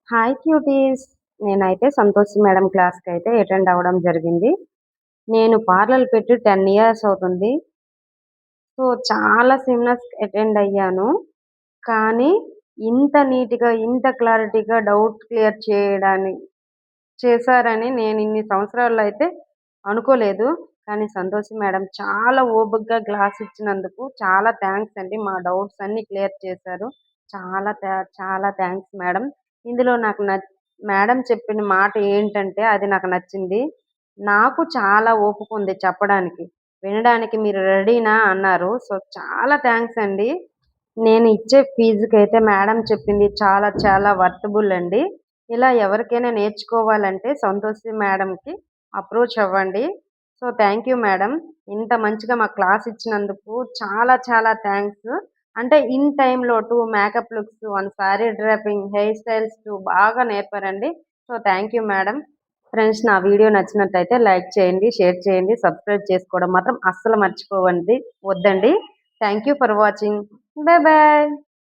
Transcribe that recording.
Hi cuties. నేనైతే Santoshi madam క్లాస్‌కైతే attend అవ్వడం జరిగింది. నేను పార్లర్ పెట్టి 10 ఇయర్స్ అవుతుంది. సో, చాలా సెమినార్స్‌కి అటెండ్ అయ్యాను. కానీ ఇంత నీట్‌గా, ఇంత క్లారిటీగా డౌట్ క్లియర్ చేశారని నేను ఇన్ని సంవత్సరాల్లో అయితే అనుకోలేదు. కానీ సంతోషి మేడం చాలా ఓపికగా క్లాస్ ఇచ్చినందుకు చాలా థాంక్స్ అండి. మా డౌట్స్ అన్నీ క్లియర్ చేశారు. చాలా థాంక్స్ మేడం. ఇందులో నాకు మేడం చెప్పిన మాట ఏంటంటే అది నాకు నచ్చింది. నాకు చాలా ఓపిక ఉంది చెప్పడానికి. వినడానికి మీరు రెడీనా అన్నారు. సో, చాలా థాంక్స్ అండి. నేను ఇచ్చే ఫీజుకైతే మేడం చెప్పింది చాలా వర్తబుల్ అండి. ఇలా ఎవరికైనా నేర్చుకోవాలంటే సంతోషి మేడంకి అప్రోచ్ అవ్వండి. So, thank you madam. ఇంత మంచిగా మాకు క్లాస్ ఇచ్చినందుకు చాలా థాంక్స్. అంటే ఇన్ టైమ్‌లో 2 makeup looks, 1 sari draping, hair styles 2 బాగా నేర్పారండి. So, thank you madam. Friends, నా వీడియో నచ్చినట్టయితే లైక్ చేయండి, షేర్ చేయండి, సబ్స్క్రైబ్ చేసుకోవడం మాత్రం అస్సలు మర్చిపోవండి వద్దండి. Thank you for watching. Bye bye.